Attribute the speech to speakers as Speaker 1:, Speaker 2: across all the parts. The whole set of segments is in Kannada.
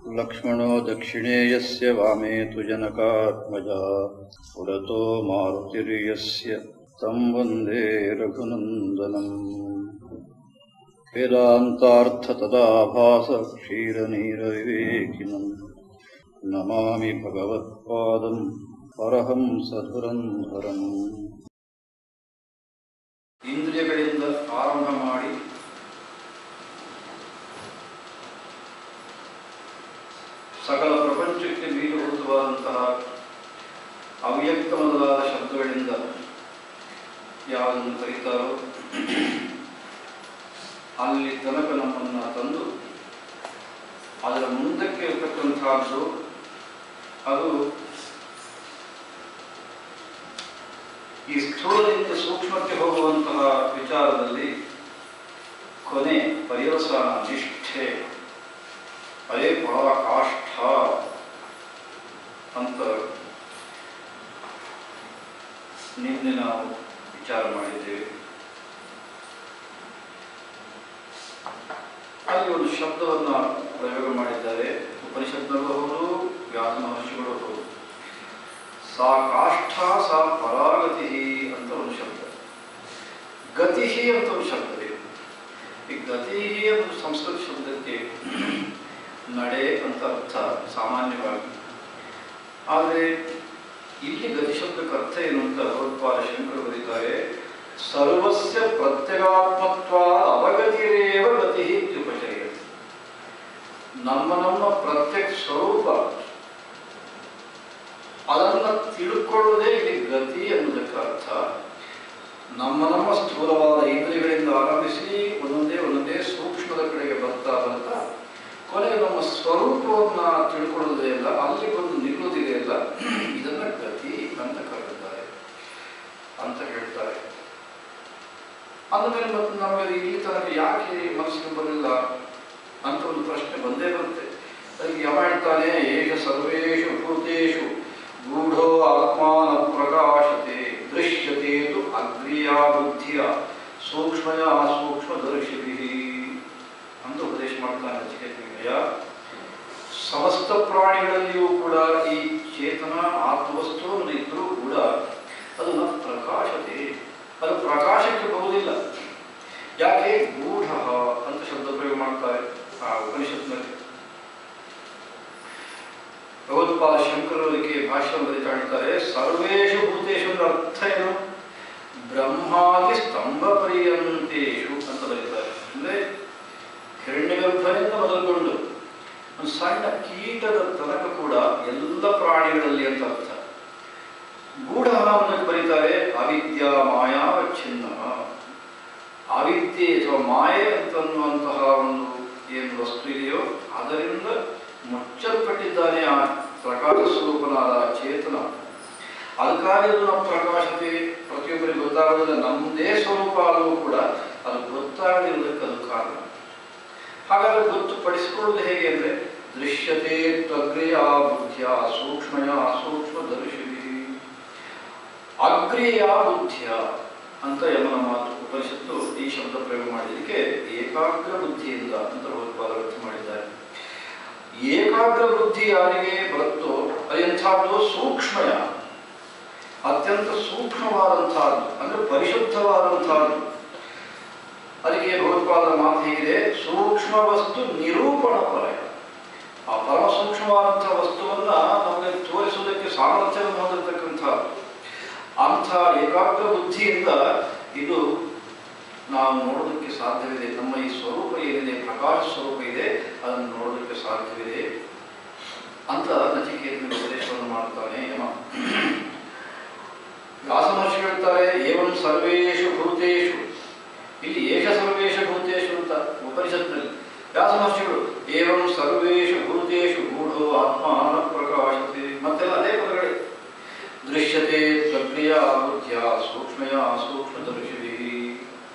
Speaker 1: ಲಕ್ಷ್ಮಣೋ ದಕ್ಷಿಣೇಯಸ್ಯ ವಾಮೇ ತು ಜನಕಾತ್ಮಜ ಪುರತೋ ಮಾರುತಿರ್ಯಸ್ಯ ತಂ ವಂದೇ ರಘುನಂದನಂ. ವೇದಾಂತಾರ್ಥತದಾಭಾಸ ಕ್ಷೀರನೀರವಿವೇಕಿನಂ ನಮಾಮಿ ಭಗವತ್ಪಾದಂ ಪರಹಂಸಧುರಂಧರಂ. ಇಂದ್ರಿಯಗಳಿಂದ ಆರಂಭ ಮಾಡಿ ಸಕಲ ಪ್ರಪಂಚಕ್ಕೆ ಮೂಲಭೂತವಾದಂತಹ ಅವ್ಯಕ್ತ ಮೊದಲಾದ ಶಬ್ದಗಳಿಂದ ಯಾವುದನ್ನು ಕರೀತಾರೋ ಅಲ್ಲಿ ತನಕ ನಮ್ಮನ್ನು ತಂದು ಅದರ ಮುಂದಕ್ಕೆ ಇರತಕ್ಕಂಥದ್ದು ಅದು ಈ ಸ್ಥೂಲದಿಂದ ಸೂಕ್ಷ್ಮಕ್ಕೆ ಹೋಗುವಂತಹ ವಿಚಾರದಲ್ಲಿ ಕೊನೆ ಪರ್ಯವಸಾನ ನಿಷ್ಠೆ ಅದೇ ಪರಾಕಾಷ್ಠ ಅಂತ ನಿನ್ನೆ ನಾವು ವಿಚಾರ ಮಾಡಿದ್ದೇವೆ. ಅಲ್ಲಿ ಒಂದು ಶಬ್ದವನ್ನು ಪ್ರಯೋಗ ಮಾಡಿದ್ದಾರೆ. ಉಪನಿಷತ್ನಲ್ಲೂ ಹೌದು, ವ್ಯಾಸ ಮಹರ್ಷಿಗಳು ಹೌದು. ಸಾ ಕಾಷ್ಠ ಸಾ ಪರಾಗತಿ ಅಂತ ಒಂದು ಶಬ್ದ, ಗತಿ ಅಂತ ಒಂದು ಶಬ್ದವಿದೆ. ಈ ಗತಿ ಒಂದು ಸಂಸ್ಕೃತ ಶಬ್ದಕ್ಕೆ ನಡೆ ಅಂತ ಅರ್ಥ ಸಾಮಾನ್ಯವಾಗಿ. ಆದರೆ ಇಲ್ಲಿ ಗತಿ ಶಬ್ದಕ್ಕೆ ಅರ್ಥ ಏನು ಅಂತ ಭಗವತ್ಪಾದ ಶಂಕರರು ಬರೀತಾರೆ. ಸರ್ವಸ್ಯ ಪ್ರತ್ಯಗಾತ್ಮತ್ವ ಅವಗತಿರೇವ ಗತಿ ಉಪಚರ್ಯ. ನಮ್ಮ ಪ್ರತ್ಯೇಕ ಸ್ವರೂಪ ಅದನ್ನು ತಿಳ್ಕೊಳ್ಳುವುದೇ ಇಲ್ಲಿ ಗತಿ ಅನ್ನೋದಕ್ಕೆ ಅರ್ಥ. ನಮ್ಮ ಸ್ಥೂಲವಾದ ಇಂದ್ರಿಯಗಳಿಂದ ಆರಂಭಿಸಿ ಒಂದೊಂದೇ ಸೂಕ್ಷ್ಮದ ಕಡೆಗೆ ಬರ್ತಾ ಕೊನೆಗೆ ನಮ್ಮ ಸ್ವರೂಪವನ್ನು ತಿಳ್ಕೊಳ್ಳೋದೇ ಇಲ್ಲ, ಅಲ್ಲಿ ಬಂದು ನಿಲ್ಲುವುದಿದೆ ಇಲ್ಲ. ಇದನ್ನ ಗತಿ ಅಂತ ಕರೆಯುತ್ತಾರೆ ಅಂತ ಹೇಳ್ತಾರೆ. ಅಂದಮೇಲೆ ಮತ್ತು ನಮಗೆ ಇಲ್ಲಿ ತನಕ ಯಾಕೆ ಮನಸ್ಸಿಗೆ ಬರಲಿಲ್ಲ ಅಂತ ಒಂದು ಪ್ರಶ್ನೆ ಬಂದೇ ಬರುತ್ತೆ. ಅದಕ್ಕೆ ಯಮ ಹೇಳ್ತಾನೆ, ಏಷ ಸರ್ವೇಷು ಭೂತೇಷು ಗೂಢೋ ಆತ್ಮಾನ ಪ್ರಕಾಶತೆ ದೃಶ್ಯತೇತು ಅಗ್ರಿಯ ಬುದ್ಧಿಯ ಸೂಕ್ಷ್ಮಯ ಸೂಕ್ಷ್ಮದರ್ಶಿಭಿ ಅಂತ ಉಪದೇಶ ಮಾಡ್ತಾನೆ ನಚಿಕೇತನಿಗೆ. ಸಮಸ್ತ ಪ್ರಾಣಿಗಳಲ್ಲಿಯೂ ಕೂಡ ಈ ಚೇತನ ಆತ್ಮವಸ್ತುವನ್ನು ಇದ್ದರೂ ಕೂಡ ಅದು ಪ್ರಕಾಶತೆ, ಅದು ಪ್ರಕಾಶಕ್ಕೆ ಬರುವುದಿಲ್ಲ. ಯಾಕೆ? ಗೂಢ ಅಂತ ಶಬ್ದ ಪ್ರಯೋಗ ಮಾಡ್ತಾರೆ ಆ ಉಪನಿಷತ್ನಲ್ಲಿ. ಭಗವತ್ಪಾದ ಶಂಕರರು ಅದಕ್ಕೆ ಭಾಷ್ಯ ಬರೀತಾರೆ. ಸರ್ವೇಷು ಭೂತೇಷು ಅರ್ಥ ಏನು? ಬ್ರಹ್ಮಾದಿ ಸ್ತಂಭ ಪರ್ಯಂತೇಷು ಅಂತ ಬರೀತಾರೆ. ಅಂದ್ರೆ ಹಿರಣ್ಯಗರ್ಭನಿಂದ ಮೊದಲುಗೊಂಡು ಒಂದು ಸಣ್ಣ ಕೀಟದ ತನಕ ಕೂಡ ಎಲ್ಲ ಪ್ರಾಣಿಗಳಲ್ಲಿ ಅಂತ ಅರ್ಥ. ಗೂಢ ಅನ್ನೋದಕ್ಕೆ ಬರೀತಾರೆ ಅವಿದ್ಯಾ ಮಾಯಾವಚ್ಛಿನ್ನ. ಅವಿದ್ಯೆ ಅಥವಾ ಮಾಯೆ ಅಂತನ್ನುವಂತಹ ಒಂದು ಏನು ವಸ್ತು ಇದೆಯೋ ಅದರಿಂದ ಮುಚ್ಚಲ್ಪಟ್ಟಿದ್ದಾನೆ ಆ ಪ್ರಕಾಶ ಸ್ವರೂಪನಾದ ಚೇತನ. ಅದಕ್ಕಾಗಿ ಅದು ನಮ್ಮ ಪ್ರಕಾಶತೆ ಪ್ರತಿಯೊಬ್ಬರಿಗೆ ಗೊತ್ತಾಗೋದಿಲ್ಲ. ನಮ್ಮದೇ ಸ್ವರೂಪ ಆದರೂ ಕೂಡ ಅದು ಗೊತ್ತಾಗದಿರುವುದಕ್ಕೆ ಅದು ಕಾರಣ. ಹಾಗಾದ್ರೆ ಗೊತ್ತುಪಡಿಸಿಕೊಳ್ಳುವುದು ಹೇಗೆ ಅಂದರೆ ದೃಶ್ಯತೆ ತ್ವಗ್ರಿಯ ಬುದ್ಧಿಯ ಸೂಕ್ಷ್ಮಯ ಸೂಕ್ಷ್ಮದರ್ಶಿಭಿ. ಅಗ್ರಿಯ ಬುದ್ಧಿಯ ಅಂತ ಯಮನ ಮಾತು ಉಪನಿಷತ್ತು ಈ ಶಬ್ದ ಪ್ರಯೋಗ ಮಾಡಿದ್ದಕ್ಕೆ ಏಕಾಗ್ರ ಬುದ್ಧಿಯಿಂದ ಅಂತ ಭಗವತ್ಪಾದರು ಅರ್ಥ ಮಾಡಿದ್ದಾರೆ. ಏಕಾಗ್ರ ಬುದ್ಧಿ ಯಾರಿಗೆ ಬರುತ್ತೋ ಅದೆಂಥದ್ದು? ಸೂಕ್ಷ್ಮಯ, ಅತ್ಯಂತ ಸೂಕ್ಷ್ಮವಾದಂತಹದ್ದು, ಅಂದ್ರೆ ಪರಿಶುದ್ಧವಾದಂತಹದ್ದು. ಅದಕ್ಕೆ ಭಗವತ್ಪಾದರ ಮಾತು ಹೇಗಿದೆ? ಸೂಕ್ಷ್ಮ ವಸ್ತು ನಿರೂಪಣ ಪರಯ. ಆ ಪರಮ ಸೂಕ್ಷ್ಮವಾದಂತಹ ವಸ್ತುವನ್ನ ನಮಗೆ ತೋರಿಸುವುದಕ್ಕೆ ಸಾಮರ್ಥ್ಯವನ್ನು ಹೊಂದಿರತಕ್ಕಂಥದ್ದು. ಅಂಥ ಏಕಾಗ್ರ ಬುದ್ಧಿಯಿಂದ ಇದು ನಾವು ನೋಡೋದಕ್ಕೆ ಸಾಧ್ಯವಿದೆ. ನಮ್ಮ ಈ ಸ್ವರೂಪ ಏನಿದೆ, ಪ್ರಕಾಶ ಸ್ವರೂಪ ಇದೆ, ಅದನ್ನು ನೋಡೋದಕ್ಕೆ ಸಾಧ್ಯವಿದೆ ಅಂತ ನಚಿಕೇತನಿಗೆ ಉಪದೇಶವನ್ನು ಮಾಡ್ತಾನೆ ಯಮ. ವ್ಯಾಸ ಮಹರ್ಷಿ ಹೇಳ್ತಾರೆ, ಏವಂ ಸರ್ವೇಷು ಭೂತೇಷು. ಇಲ್ಲಿ ಏಷ ಸರ್ವೇಷು ಭೂತೇಷು ಅಂತ ಉಪನಿಷತ್ನಲ್ಲಿ ವ್ಯಾಸ ಮಹರ್ಷಿಗಳು ಏವಂ ಸರ್ವೇಷು ಭೂತೇಷು ಗೂಢೋ ಆತ್ಮಾನ ಪ್ರಕಾಶತೆ. ಮತ್ತೆಲ್ಲ ಅದೇ ಪದಗಳೇ. ದೃಶ್ಯತೆ ಪ್ರಕ್ರಿಯಾ ಬುದ್ಧಿಯ ಸೂಕ್ಷ್ಮಯ ಸೂಕ್ಷ್ಮದರ್ಶಿಭಿ.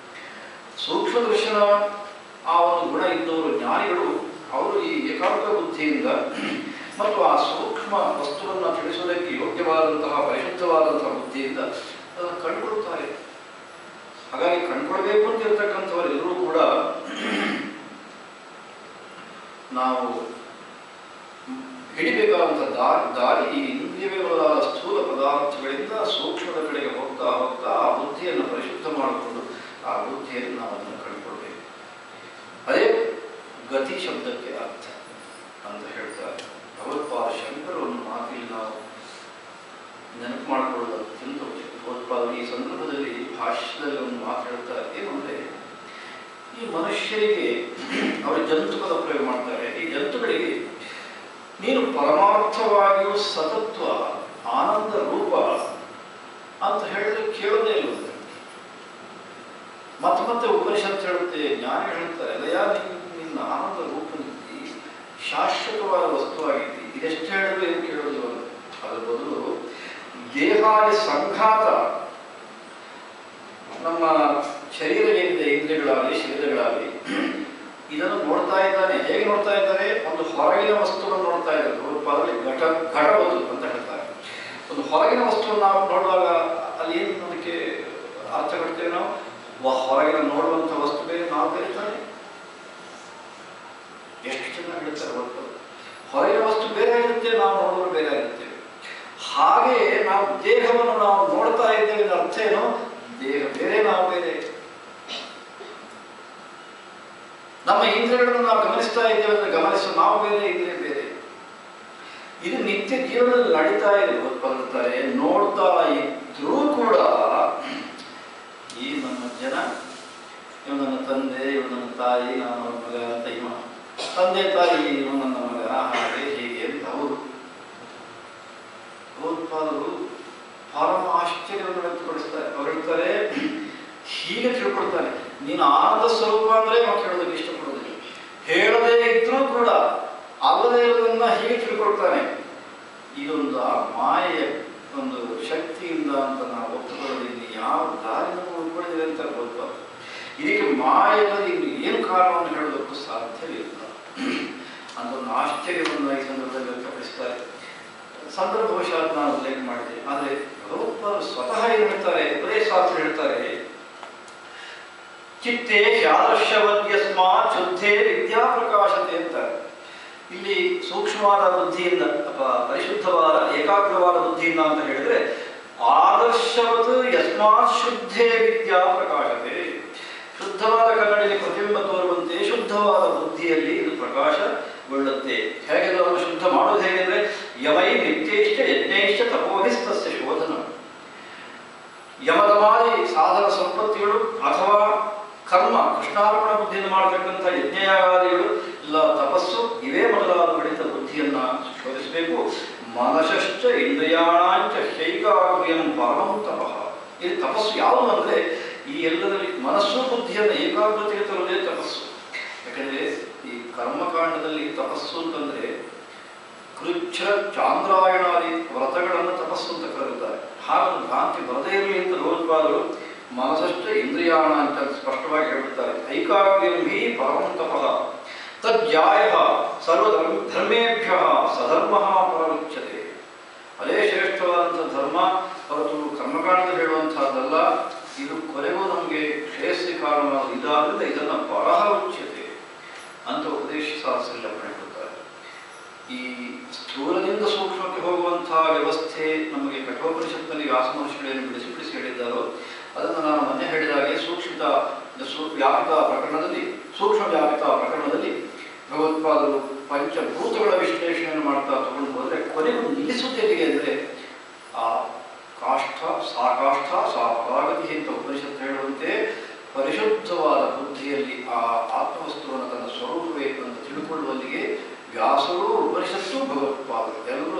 Speaker 1: ಸೂಕ್ಷ್ಮದರ್ಶನ ಆ ಒಂದು ಗುಣ ಇದ್ದವರು ಜ್ಞಾನಿಗಳು, ಅವರು ಈ ಏಕಾಗ್ರ ಬುದ್ಧಿಯಿಂದ ಮತ್ತು ಆ ಸೂಕ್ಷ್ಮ ವಸ್ತುವನ್ನು ತಿಳಿಸುವುದಕ್ಕೆ ಯೋಗ್ಯವಾದಂತಹ ಪರಿಶುದ್ಧವಾದಂತಹ ಬುದ್ಧಿಯಿಂದ ಅದನ್ನು ಕಂಡುಕೊಳ್ಳುತ್ತಾರೆ. ಹಾಗಾಗಿ ಕಂಡುಕೊಳ್ಬೇಕು ಅಂತ ಇರತಕ್ಕಂಥವರೆಲ್ಲರೂ ಕೂಡ ನಾವು ಹಿಡಿಬೇಕಾದಂಥ ದಾರಿ ಈ ಇಂದ್ರಿಯವೇ ಮೊದಲಾದ ಸ್ಥೂಲ ಪದಾರ್ಥಗಳಿಂದ ಸೂಕ್ಷ್ಮದ ಕಡೆಗೆ ಹೋಗ್ತಾ ಹೋಗ್ತಾ ಆ ಬುದ್ಧಿಯನ್ನು ಪರಿಶುದ್ಧ ಮಾಡಿಕೊಂಡು ಆ ಬುದ್ಧಿಯನ್ನು ನಾವು ಅದನ್ನು ಕಂಡುಕೊಳ್ಬೇಕು. ಅದೇ ಗತಿ ಶಬ್ದಕ್ಕೆ ಅರ್ಥ ಅಂತ ಹೇಳ್ತಾರೆ ಭಗವತ್ಪಾದ ಶಂಕರ ಒಂದು ಮಾತಿಲ್ಲಿ ನಾವು ನೆನಪು ಮಾಡಿಕೊಳ್ಳೋದು ಅತ್ಯಂತ ಭಗವತ್ಪಾದರು ಈ ಸಂದರ್ಭದಲ್ಲಿ ಭಾಷ್ಯದಲ್ಲಿ ಒಂದು ಮಾತು ಹೇಳ್ತಾರೆ. ಏನು ಅಂದರೆ ಈ ಮನುಷ್ಯರಿಗೆ ಅವರು ಜಂತುಕದ ಪ್ರಯೋಗ ಮಾಡ್ತಾರೆ. ಈ ಜಂತುಗಳಿಗೆ ನೀನು ಪರಮಾರ್ಥವಾಗಿಯೂ ಸತತ್ವ ಆನಂದ ರೂಪ ಅಂತ ಹೇಳಿದ್ರೆ ಕೇಳೋದೇ ಇಲ್ಲ. ಮತ್ತೆ ಮತ್ತೆ ಉಪನಿಷತ್ತು ಹೇಳುತ್ತೆ, ಜ್ಞಾನ ಹೇಳ್ತಾರೆ, ಅಲ್ಲಯ್ಯ ನಿನ್ನ ಆನಂದ ರೂಪನಿದ್ದಿ, ಶಾಶ್ವತವಾದ ವಸ್ತುವಾಗಿದ್ದಿ, ಇದೆಷ್ಟು ಹೇಳಿದ್ರು ಏನು ಕೇಳೋದಿಲ್ಲ. ಅದರ ಬದಲು ದೇಹಾದಿ ಸಂಘಾತ ನಮ್ಮ ಶರೀರ ಏನಿದೆ, ಇಂದ್ರಿಯಗಳಾಗಲಿ ಶರೀರಗಳಾಗಲಿ ಇದನ್ನು ನೋಡ್ತಾ ಇದ್ದಾನೆ. ಹೇಗೆ ನೋಡ್ತಾ ಇದ್ದಾರೆ? ಒಂದು ಹೊರಗಿನ ವಸ್ತುವನ್ನು ನೋಡ್ತಾ ಇದ್ದಾರೆ. ಭಗವತ್ಪಾದರಲ್ಲಿ ಘಟವದು ಅಂತ ಹೇಳ್ತಾರೆ. ಒಂದು ಹೊರಗಿನ ವಸ್ತುವನ್ನು ನಾವು ನೋಡುವಾಗ ಅಲ್ಲಿ ಏನು ಅದಕ್ಕೆ ಅರ್ಥ ಕೊಡ್ತೇವೆ ನಾವು? ಹೊರಗಿನ ನೋಡುವಂಥ ವಸ್ತು ಬೇರೆ, ನಾವು ಬೇರೆ ತಾನೆ. ಎಷ್ಟು ಚೆನ್ನಾಗಿ ಹೇಳ್ತಾರೆ ಭಗವತ್ಪಾದರು. ಹೊರಗಿನ ವಸ್ತು ಬೇರೆ ಆಗಿರುತ್ತೆ, ನಾವು ನೋಡೋರು ಬೇರೆ ಆಗಿರ್ತೇವೆ. ಹಾಗೆ ನಾವು ದೇಹವನ್ನು ನಾವು ನೋಡ್ತಾ ಇದ್ದೇವೆ. ಅರ್ಥ ಏನು? ದೇಹ ಬೇರೆ, ನಾವು ಬೇರೆ. ನಮ್ಮ ಇಂದ್ರಿಯಗಳನ್ನು ನಾವು ಗಮನಿಸ್ತಾ ಇದ್ದೇವೆ ಅಂದರೆ ಗಮನಿಸೋ ನಾವು ಬೇರೆ, ಇಂದ್ರಿಯ ಬೇರೆ. ಇದು ನಿತ್ಯ ಜೀವನದಲ್ಲಿ ನಡೀತಾ ಇದೆ. ಭಗವತ್ಪಾದರು ನೋಡ್ತಾ ಇದ್ರೂ ಕೂಡ ಈ ನಮ್ಮ ಜನ, ಇವ ನನ್ನ ತಂದೆ, ಇವ ನನ್ನ ತಾಯಿ, ನಾನು ಅವರ ಮಗ ಅಂತ, ಇವ ತಂದೆ ತಾಯಿ, ಇವ ನನ್ನ ಮಗ, ಹಾಗೆ ಹೀಗೆ ಅಂತ ಅವರು ಭಗವತ್ಪಾದರು ಪರಮ ಆಶ್ಚರ್ಯವನ್ನು ವ್ಯಕ್ತಪಡಿಸ್ತಾರೆ. ಅವ್ರು ಹೇಳ್ತಾರೆ, ಹೀಗೆ ತಿಳ್ಕೊಳ್ತಾನೆ, ನೀನು ಆನಂದ ಸ್ವರೂಪ ಅಂದರೆ ನಾವು ಕೇಳೋದಕ್ಕೆ ಇಷ್ಟಪಡೋದಿಲ್ಲ. ಹೇಳದೇ ಇದ್ರೂ ಕೂಡ ಅಲ್ಲದೇ ಇರೋದನ್ನ ಹೀಗೆ ತಿಳ್ಕೊಳ್ತಾನೆ. ಇದೊಂದು ಆ ಮಾಯೆಯ ಒಂದು ಶಕ್ತಿಯಿಂದ ಅಂತ ನಾವು ಒಪ್ಪಿಕೊಳ್ಳೋದ್ರಿಂದ ಯಾವ ದಾರಿನ ಉಳ್ಕೊಂಡಿದೆ ಅಂತ ಭಗವತ್ಪಾದರು. ಇದಕ್ಕೆ ಮಾಯೆಯಲ್ಲಿ ಇನ್ನು ಏನು ಕಾರಣವನ್ನು ಹೇಳೋದಕ್ಕೂ ಸಾಧ್ಯವಿಲ್ಲ ಅಂತ ಒಂದು ಆಶ್ಚರ್ಯವನ್ನು ಈ ಸಂದರ್ಭದಲ್ಲಿ ವ್ಯಕ್ತಪಡಿಸ್ತಾರೆ. ಸಂದರ್ಭವಶಾತ್ ನಾನು ಉಲ್ಲೇಖ ಮಾಡಿದೆ. ಆದರೆ ಭಗವತ್ಪಾದರು ಸ್ವತಃ ಏನು ಹೇಳ್ತಾರೆ? ಉಪದೇಶಾಸ್ತ್ರ ಹೇಳ್ತಾರೆ, ಚಿತ್ತೇ ಯಾದರ್ಶವದ್ಯಸ್ಮಾತ್ ಶುದ್ಧೇ ವಿದ್ಯಾ ಪ್ರಕಾಶತೆ ಅಂತಾರೆ. ಇಲ್ಲಿ ಸೂಕ್ಷ್ಮವಾದ ಬುದ್ಧಿಯಿಂದ ಅಥವಾ ಪರಿಶುದ್ಧವಾದ ಏಕಾಗ್ರವಾದ ಬುದ್ಧಿಯಿಂದ ಅಂತ ಹೇಳಿದ್ರೆ, ಆದರ್ಶವತ್ ಯಸ್ಮಾತ್ ಶುದ್ಧೇ ವಿದ್ಯಾ ಪ್ರಕಾಶತೆ. ಶುದ್ಧವಾದ ಕನ್ನಡಿಯಲ್ಲಿ ಪ್ರತಿಬಿಂಬ ತೋರುವಂತೆ ಶುದ್ಧವಾದ ಬುದ್ಧಿಯಲ್ಲಿ ಇದು ಪ್ರಕಾಶಗೊಳ್ಳುತ್ತೆ. ಹೇಗೆ ಅದನ್ನು ಶುದ್ಧ ಮಾಡೋದು ಹೇಗೆಂದ್ರೆ, ಯಮೈ ನಿತ್ಯೈಶ್ಚ ಯಜ್ಞೈಶ್ಚ ತಪೋಭಿಸ್ತಸ್ಯ ಶೋಧನ. ಯಮದಮಾದಿ ಸಾಧನ ಸಂಪತ್ತಿಗಳು ಅಥವಾ ಕರ್ಮ ಕೃಷ್ಣಾರ್ಪಣ ಬುದ್ಧಿಯನ್ನು ಮಾಡತಕ್ಕಂಥ ಯಜ್ಞಯಾಗಾದಿಗಳು ಇಲ್ಲ ತಪಸ್ಸು ಇವೇ ಮೊದಲಾದಗಳಿಂದ ಬುದ್ಧಿಯನ್ನು ಶೋಧಿಸಬೇಕು. ಮನಶ್ಚ ಇಂದ್ರಿಯಾಣಾಂಚ ಶೈಕಾಗ್ರ್ಯಂ ಪರಮಂ ತಪಃ. ಇದು ತಪಸ್ಸು ಯಾವುದು ಅಂದರೆ ಈ ಎಲ್ಲದಲ್ಲಿ ಮನಸ್ಸು ಬುದ್ಧಿಯನ್ನು ಏಕಾಗ್ರತೆಗೆ ತರುವುದೇ ತಪಸ್ಸು. ಯಾಕಂದರೆ ಈ ಕರ್ಮಕಾಂಡದಲ್ಲಿ ತಪಸ್ಸು ಅಂತಂದರೆ ಕೃಚ್ಛ ಚಾಂದ್ರಾಯಣಾದಿ ವ್ರತಗಳನ್ನು ತಪಸ್ಸು ಅಂತ ಕರೆಯುತ್ತಾರೆ. ಹಾಗೊಂದು ಭ್ರಾಂತಿ ಬರದೇ ಇರಲಿ ಅಂತ ಭಗವತ್ಪಾದರು ಮನಸ್ಸಷ್ಟ ಇಂದ್ರಿಯಾಣ ಅಂತ ಸ್ಪಷ್ಟವಾಗಿ ಹೇಳುತ್ತಾರೆ. ಐಕಾಗ್ರ್ಯಂ ಹಿ ಪರಮಂ ತಪಃ ತಜ್ಜಾಯ ಸರ್ವಧರ್ಮೇಭ್ಯ ಸಧರ್ಮ ಪರಮುಚ್ಯತೆ. ಅದೇ ಶ್ರೇಷ್ಠವಾದಂಥ ಧರ್ಮ ಹೊರತು ಕರ್ಮಕಾಂಡದಲ್ಲಿ ಹೇಳುವಂತಹದ್ದಲ್ಲ. ಇದು ಕೊನೆಗೂ ನಮಗೆ ಶ್ರೇಯಸ್ಸಿ ಕಾರಣವಾದ ಇದಾದ್ದರಿಂದ ಇದನ್ನು ಪರಹ ಉಚ್ಯತೆ ಅಂತ ಉಪದೇಶ ಶಾಸ್ತ್ರದಲ್ಲಿ ಹೇಳಿಕೊಡ್ತಾರೆ. ಈ ಸ್ಥೂಲದಿಂದ ಸೂಕ್ಷ್ಮಕ್ಕೆ ಹೋಗುವಂತಹ ವ್ಯವಸ್ಥೆ ನಮಗೆ ಕಠೋಪನಿಷತ್ನಲ್ಲಿ ವ್ಯಾಸ ಮಹರ್ಷಿಗಳನ್ನು ಬಿಡಿಸಿ ಹೇಳಿದ್ದಾರೋ ಅದನ್ನು ನಾನು ಮೊನ್ನೆ ಹೇಳಿದಾಗೆ ವ್ಯಾಪಿತ ಪ್ರಕರಣದಲ್ಲಿ ಸೂಕ್ಷ್ಮ ವ್ಯಾಪಿತ ಪ್ರಕರಣದಲ್ಲಿ ಭಗವತ್ಪಾದರು ಪಂಚಭೂತಗಳ ವಿಶ್ಲೇಷಣೆಯನ್ನು ಮಾಡ್ತಾ ತಗೊಂಡು ಹೋದರೆ ಕೊನೆಗೂ ನಿಲ್ಲಿಸುತ್ತೇವೆ ಅಂದರೆ ಆ ಕಾಷ್ಠ ಸಾ ಪರಾಗತಿ ಅಂತ ಉಪನಿಷತ್ತು ಹೇಳುವಂತೆ ಪರಿಶುದ್ಧವಾದ ಬುದ್ಧಿಯಲ್ಲಿ ಆ ಆತ್ಮವಸ್ತುವನ್ನು ತನ್ನ ಸ್ವರೂಪವೇ ಅಂತ ತಿಳ್ಕೊಳ್ಳುವಲ್ಲಿಗೆ ವ್ಯಾಸರು ಉಪನಿಷತ್ತು ಭಗವತ್ಪಾದರು ಎಲ್ಲರೂ